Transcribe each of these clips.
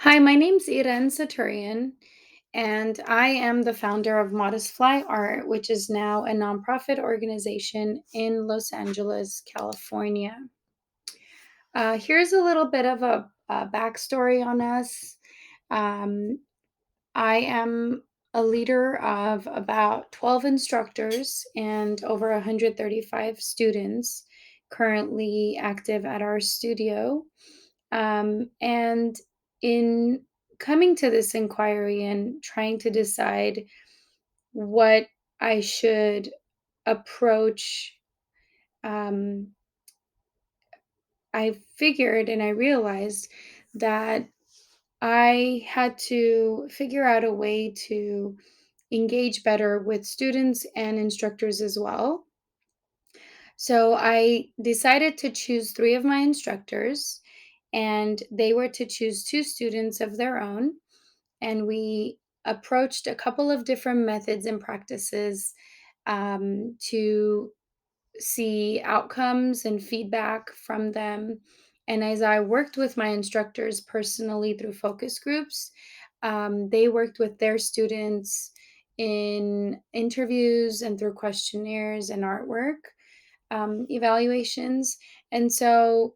Hi, my name's Iren Saturian, and I am the founder of Modest Fly Art, which is now a nonprofit organization in Los Angeles, California. Here's a little bit of a backstory on us. Um, I am a leader of about 12 instructors and over 135 students currently active at our studio. And in coming to this inquiry and trying to decide what I should approach, um, I figured and I realized that I had to figure out a way to engage better with students and instructors as well. So I decided to choose three of my instructors, and they were to choose two students of their own. And we approached a couple of different methods and practices to see outcomes and feedback from them. And as I worked with my instructors personally through focus groups, they worked with their students in interviews and through questionnaires and artwork evaluations. And so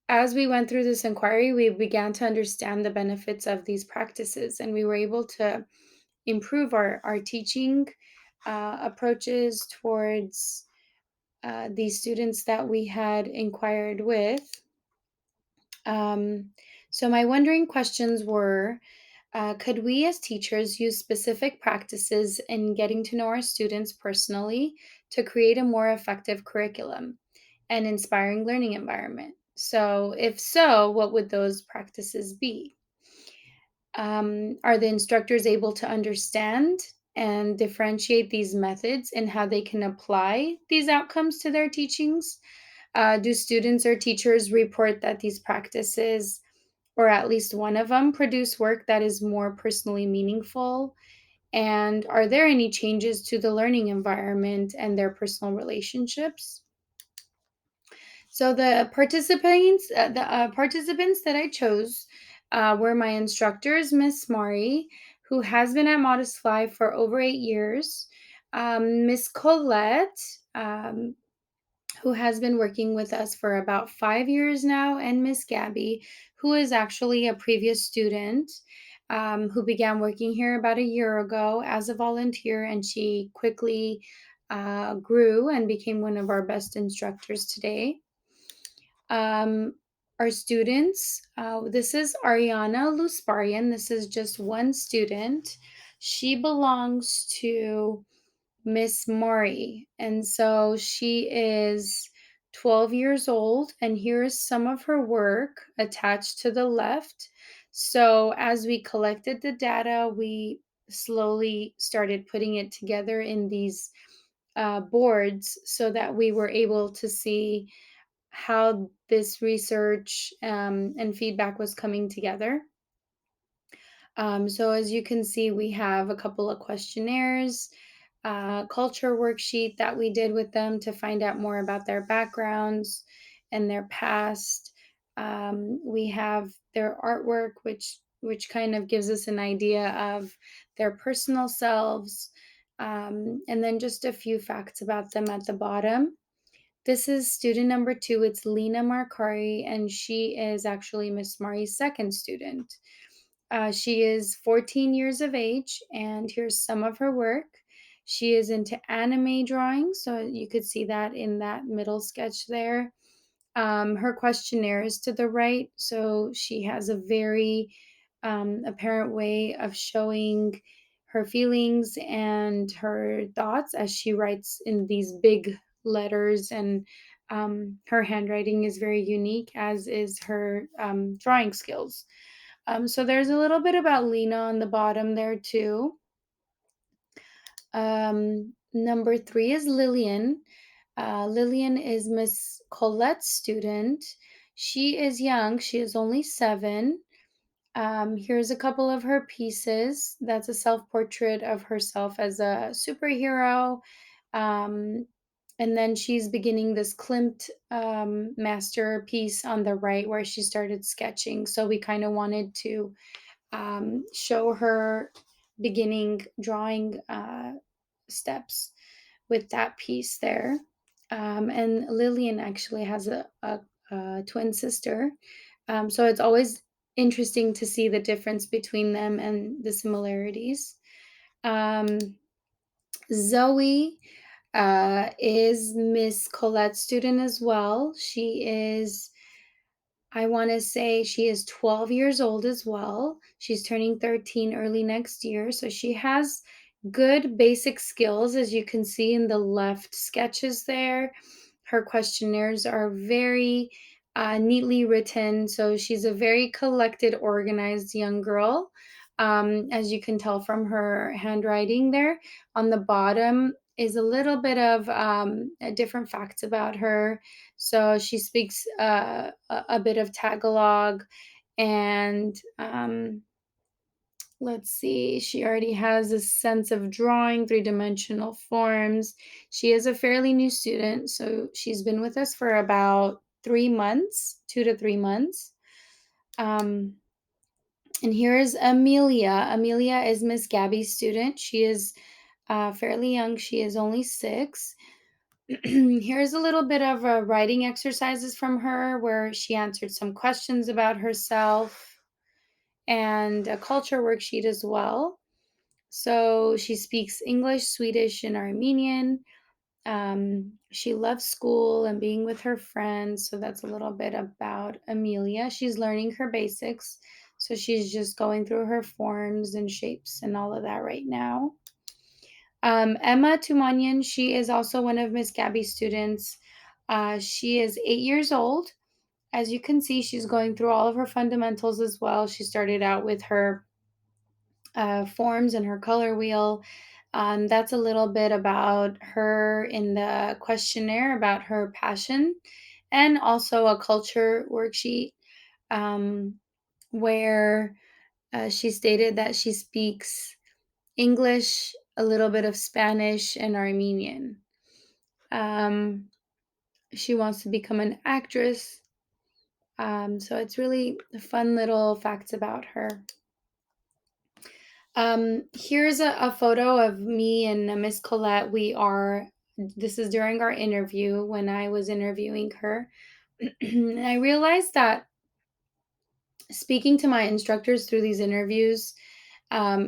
as we went through this inquiry, we began to understand the benefits of these practices, and we were able to improve our teaching approaches towards these students that we had inquired with. Um, so, my wondering questions were could we as teachers use specific practices in getting to know our students personally to create a more effective curriculum and inspiring learning environment? So, if so, what would those practices be? Are the instructors able to understand and differentiate these methods and how they can apply these outcomes to their teachings? Do students or teachers report that these practices, or at least one of them, produce work that is more personally meaningful? And are there any changes to the learning environment and their personal relationships? So the participants that I chose were my instructors, Miss Mari, who has been at Modest Fly for over 8 years, Miss Colette, who has been working with us for about 5 years now, and Miss Gabby, who is actually a previous student. Who began working here about a year ago as a volunteer, and she quickly grew and became one of our best instructors today. Um, our students, this is Ariana Lusparian. This is just one student. She belongs to Miss Maury, and so she is 12 years old, and here is some of her work attached to the left. So as we collected the data, we slowly started putting it together in these boards so that we were able to see how this research and feedback was coming together. So as you can see, we have a couple of questionnaires, culture worksheet that we did with them to find out more about their backgrounds and their past. We have their artwork, which kind of gives us an idea of their personal selves, and then just a few facts about them at the bottom. This is student number two. It's Lena Markari, and she is actually Miss Mari's second student. She is 14 years of age, and here's some of her work. She is into anime drawing, so you could see that in that middle sketch there. Her questionnaire is to the right, so she has a very apparent way of showing her feelings and her thoughts as she writes in these big letters, and her handwriting is very unique, as is her drawing skills. So there's a little bit about Lena on the bottom there too. Number three is Lillian. Lillian is Miss Colette's student. She is young. She is only 7. Here's a couple of her pieces. That's a self-portrait of herself as a superhero. Um, And then she's beginning this Klimt masterpiece on the right where she started sketching. So we kind of wanted to show her beginning drawing steps with that piece there. And Lillian actually has a twin sister. So it's always interesting to see the difference between them and the similarities. Um, Zoe is Miss Colette's student as well. She is, I want to say, she is 12 years old as well. She's turning 13 early next year. So she has good basic skills, as you can see in the left sketches there. Her questionnaires are very neatly written. So she's a very collected, organized young girl. As you can tell from her handwriting there. On the bottom is a little bit of different facts about her. So she speaks a bit of Tagalog, and let's see, she already has a sense of drawing three-dimensional forms. She is a fairly new student, so she's been with us for about 3 months, 2 to 3 months. Um, and here's Amelia. Amelia is Miss Gabby's student. She is fairly young. She is only 6. Here's a little bit of writing exercises from her where she answered some questions about herself and a culture worksheet as well. So she speaks English, Swedish, and Armenian. She loves school and being with her friends. So that's a little bit about Amelia. She's learning her basics. So she's just going through her forms and shapes and all of that right now. Emma Tumanyan, she is also one of Miss Gabby's students. She is 8 years old. As you can see, she's going through all of her fundamentals as well. She started out with her forms and her color wheel. That's a little bit about her in the questionnaire, about her passion, and also a culture worksheet um, where she stated that she speaks English, a little bit of Spanish, and Armenian. Um, she wants to become an actress. So it's really fun little facts about her. Here's a photo of me and Miss Colette. This is during our interview when I was interviewing her. And I realized that speaking to my instructors through these interviews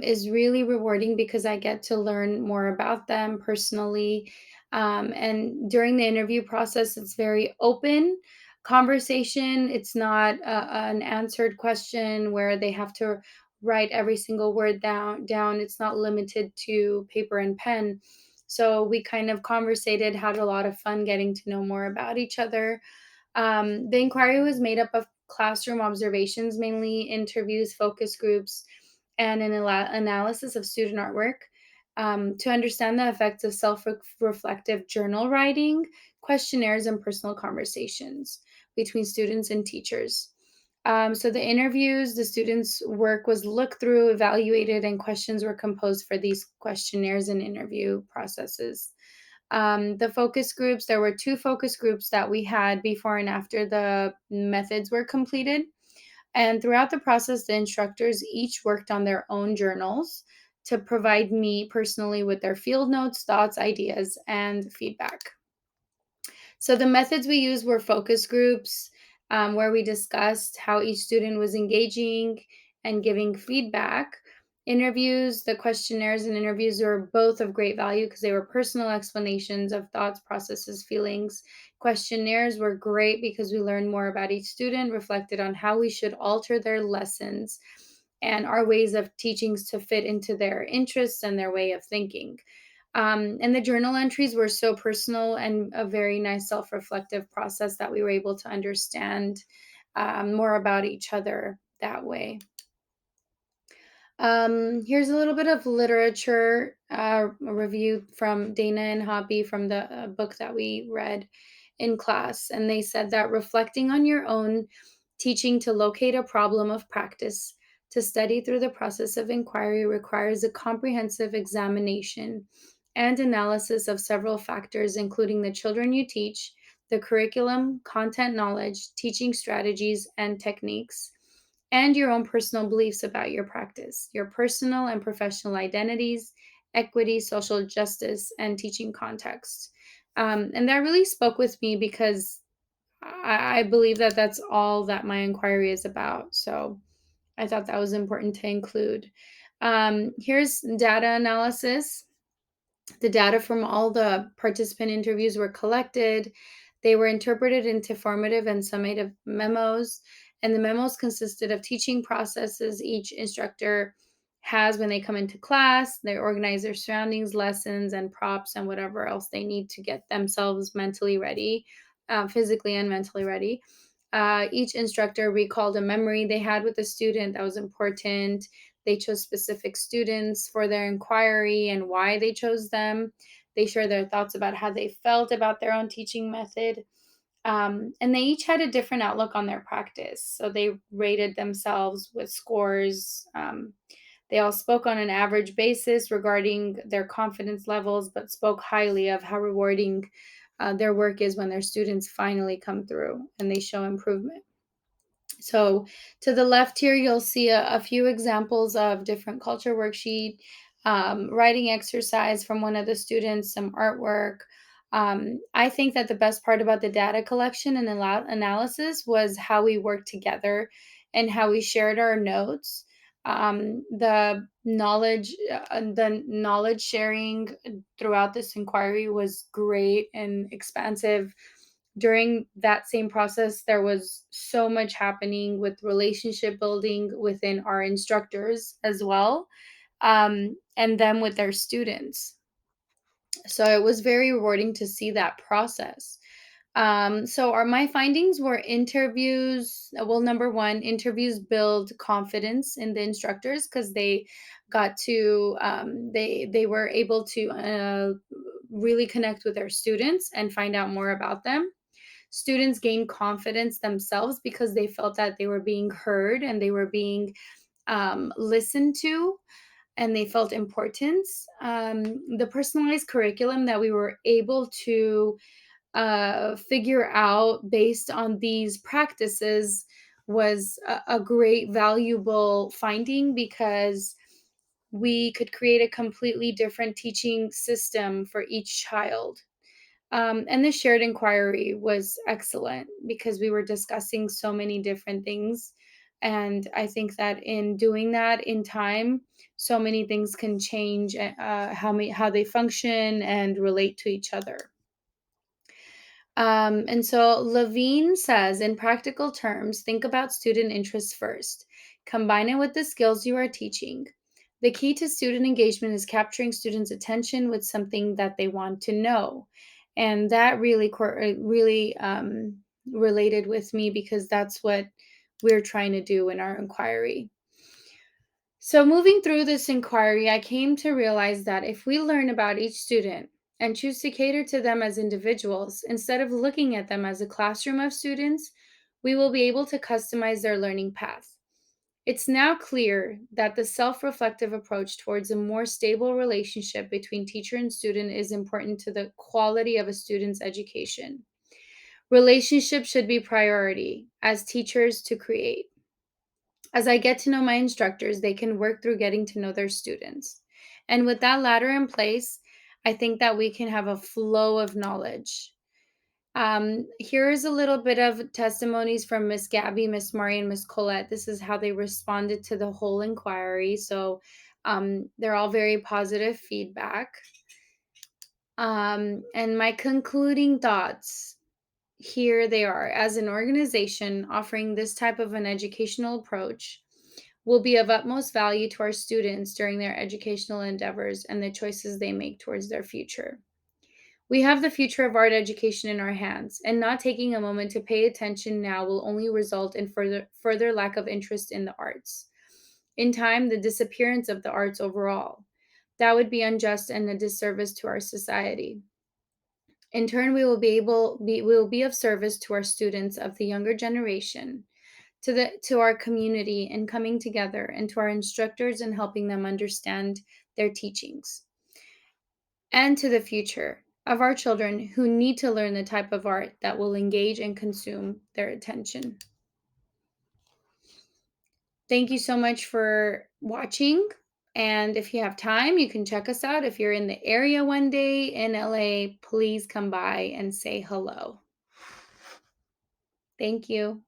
is really rewarding because I get to learn more about them personally. And during the interview process, it's very open conversation. It's not an answered question where they have to write every single word down. It's not limited to paper and pen. So we kind of conversated, had a lot of fun getting to know more about each other. The inquiry was made up of classroom observations, mainly interviews, focus groups, and an analysis of student artwork to understand the effects of self reflective journal writing, questionnaires, and personal conversations between students and teachers. So the interviews, the students' work was looked through, evaluated, and questions were composed for these questionnaires and interview processes. The focus groups, there were 2 focus groups that we had before and after the methods were completed. And throughout the process, the instructors each worked on their own journals to provide me personally with their field notes, thoughts, ideas, and feedback. So the methods we used were focus groups, where we discussed how each student was engaging and giving feedback. Interviews, the questionnaires and interviews were both of great value because they were personal explanations of thoughts, processes, feelings. Questionnaires were great because we learned more about each student, reflected on how we should alter their lessons and our ways of teachings to fit into their interests and their way of thinking. And the journal entries were so personal and a very nice self reflective process that we were able to understand more about each other that way. Here's a little bit of literature review from Dana and Hoppy from the book that we read in class. And they said that reflecting on your own teaching to locate a problem of practice to study through the process of inquiry requires a comprehensive examination and analysis of several factors, including the children you teach, the curriculum, content knowledge, teaching strategies and techniques, and your own personal beliefs about your practice, your personal and professional identities, equity, social justice, and teaching context. And that really spoke with me because I believe that that's all that my inquiry is about. So I thought that was important to include. Here's data analysis. The data from all the participant interviews were collected. They were interpreted into formative and summative memos, and the memos consisted of teaching processes each instructor has when they come into class. They organize their surroundings, lessons, and props, and whatever else they need to get themselves mentally ready, physically and mentally ready. Each instructor recalled a memory they had with a student that was important. They chose specific students for their inquiry and why they chose them. They shared their thoughts about how they felt about their own teaching method. And they each had a different outlook on their practice. So they rated themselves with scores. They all spoke on an average basis regarding their confidence levels, but spoke highly of how rewarding their work is when their students finally come through and they show improvement. So to the left here, you'll see a few examples of different culture worksheet, writing exercise from one of the students, some artwork. I think that the best part about the data collection and analysis was how we worked together and how we shared our notes. The knowledge sharing throughout this inquiry was great and expansive. During that same process, there was so much happening with relationship building within our instructors as well, and them with their students. So it was very rewarding to see that process. So our my findings were interviews. Well, number one, interviews build confidence in the instructors because they got to they were able to really connect with their students and find out more about them. Students gained confidence themselves because they felt that they were being heard and they were being listened to, and they felt importance. The personalized curriculum that we were able to figure out based on these practices was a great, valuable finding because we could create a completely different teaching system for each child. And the shared inquiry was excellent because we were discussing so many different things. And I think that in doing that in time, so many things can change how they function and relate to each other. And so Levine says, in practical terms, think about student interests first. Combine it with the skills you are teaching. The key to student engagement is capturing students' attention with something that they want to know. And that really related with me because that's what we're trying to do in our inquiry. So, moving through this inquiry, I came to realize that if we learn about each student and choose to cater to them as individuals instead of looking at them as a classroom of students, we will be able to customize their learning path. It's now clear that the self reflective approach towards a more stable relationship between teacher and student is important to the quality of a student's education. Relationships should be priority as teachers to create. As I get to know my instructors, they can work through getting to know their students. And with that ladder in place, I think that we can have a flow of knowledge. Here's a little bit of testimonies from Miss Gabby, Miss Mari, and Miss Colette. This is how they responded to the whole inquiry. So they're all very positive feedback. And my concluding thoughts, here they are. As an organization offering this type of an educational approach, will be of utmost value to our students during their educational endeavors and the choices they make towards their future. We have the future of art education in our hands, and not taking a moment to pay attention now will only result in further lack of interest in the arts. In time, the disappearance of the arts overall. That would be unjust and a disservice to our society. In turn, we will be of service to our students of the younger generation, to our community in coming together, and to our instructors in helping them understand their teachings. and to the future of our children who need to learn the type of art that will engage and consume their attention. Thank you so much for watching. And if you have time, you can check us out. If you're in the area one day in LA, please come by and say hello. Thank you.